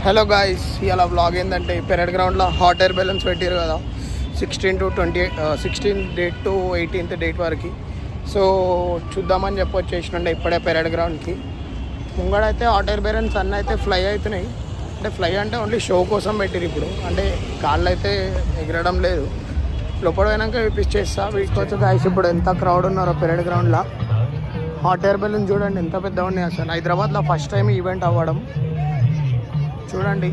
Hello guys, ఇలా vlog ఏంటంటే parade గ్రౌండ్లో హాట్ ఎయిర్ బెలూన్స్ పెట్టారు కదా 16 డేట్ టు 18th డేట్ వరకు. సో చూద్దామని చెప్పి వచ్చేసినండి ఇప్పుడే పెరడ్ గ్రౌండ్కి. ముంగడైతే హాట్ ఎయిర్ బెలూన్స్ అన్నీ అయితే ఫ్లై అవుతున్నాయి. అంటే ఫ్లై అంటే ఓన్లీ షో కోసం పెట్టారు ఇప్పుడు, అంటే కాళ్ళు అయితే ఎగరడం లేదు. లోపల పోయినాక విప్పించేస్తా. వీటికి వచ్చి గాయస్ ఇప్పుడు ఎంత క్రౌడ్ ఉన్నారో పెరడ్ గ్రౌండ్లో. హాట్ ఎయిర్ బెలూన్స్ చూడండి ఎంత పెద్దగా ఉన్నాయి. అసలు హైదరాబాద్లో ఫస్ట్ టైం ఈవెంట్ అవ్వడం చూడండి.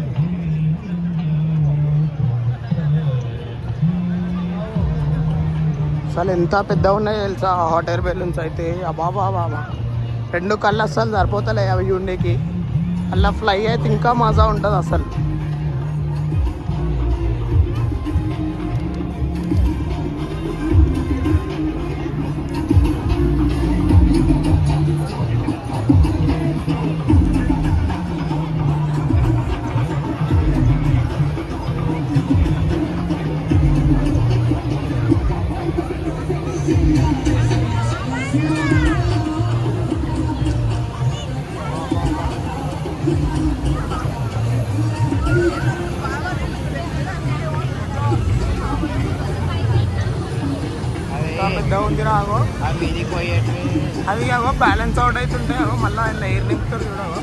అసలు ఎంత పెద్దగా ఉన్నాయో తెలుసా హాట్ ఎయిర్ బెలూన్స్ అయితే. బాబా 2 కళ్ళు అస్సలు సరిపోతలే అవి చూడేకి. అలా ఫ్లై అయితే ఇంకా మజా ఉంటుంది అసలు. పెద్ద ఉంది రాగో అవి అవో బ్యాలెన్స్ అవుట్ అవుతుంటాయి. అవో మళ్ళీ ఆయన ఎయిర్ నింపుతారు చూడవో.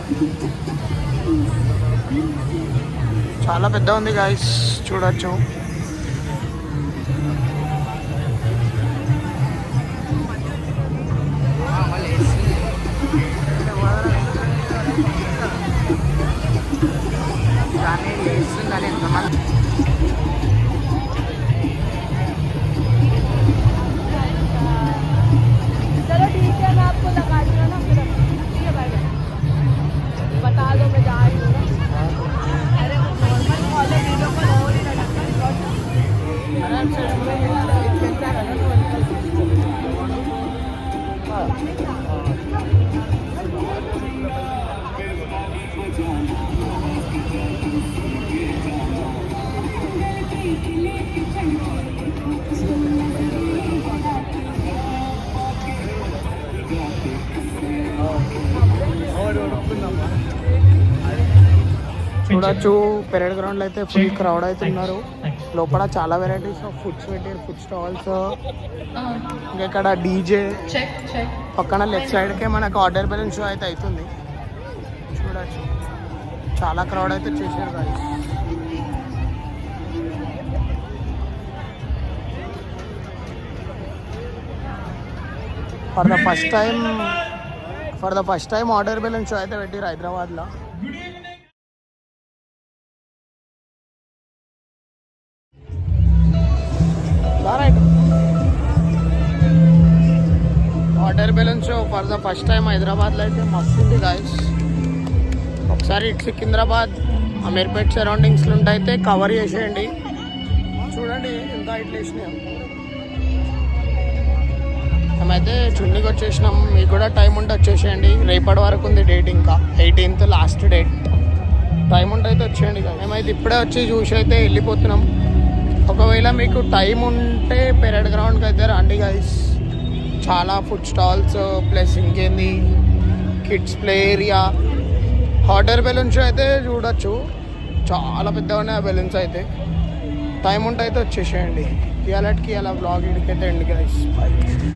చాలా పెద్ద ఉంది గాయస్, చూడొచ్చు. కానీ లేస్తుందని ఎంతమంది చూడొచ్చు. పెరడ్ గ్రౌండ్లో అయితే ఫుల్ క్రౌడ్ అవుతున్నారు. లోపల చాలా వెరైటీస్ ఆఫ్ ఫుడ్స్ పెట్టారు, ఫుడ్ స్టాల్స్. ఇంకా ఇక్కడ డీజే పక్కన లెఫ్ట్ సైడ్కే మనకు హాట్ ఎయిర్ బెలూన్ షో అయితే అవుతుంది. చూడొచ్చు చాలా క్రౌడ్ అయితే చేశారు guys. For the first time hot air balloon show అయితే పెట్టారు హైదరాబాద్లో. Hot air balloon show for the first time హైదరాబాద్లో అయితే మస్తు ఉంది గాయస్. ఒకసారి ఇటు సికింద్రాబాద్ అమీర్పేట్ సరౌండింగ్స్లో ఉంటే అయితే కవర్ చేసేయండి. చూడండి ఎంత ఇట్లా వేసినాం. మేమైతే చున్నీకి వచ్చేసినాం. మీకు కూడా టైం ఉంటే వచ్చేసేయండి. రేపటి వరకు ఉంది డేట్, ఇంకా 18th లాస్ట్ డేట్. టైం ఉంటే అయితే వచ్చేయండి. మేమైతే ఇప్పుడే వచ్చి చూసి అయితే వెళ్ళిపోతున్నాం. ఒకవేళ మీకు టైం ఉంటే పెరడ్ గ్రౌండ్కి అయితే రండి గైస్. చాలా ఫుడ్ స్టాల్స్ ప్లస్ ఇంకేంది kids play area, hot air balloon show అయితే చూడొచ్చు. చాలా పెద్దగా ఉన్నాయి ఆ బెలూన్స్ అయితే. టైం ఉంటే అయితే వచ్చేసేయండి. ఇవాళకి అలా బ్లాగ్ ఇడికైతే ఎండ్ గైస్.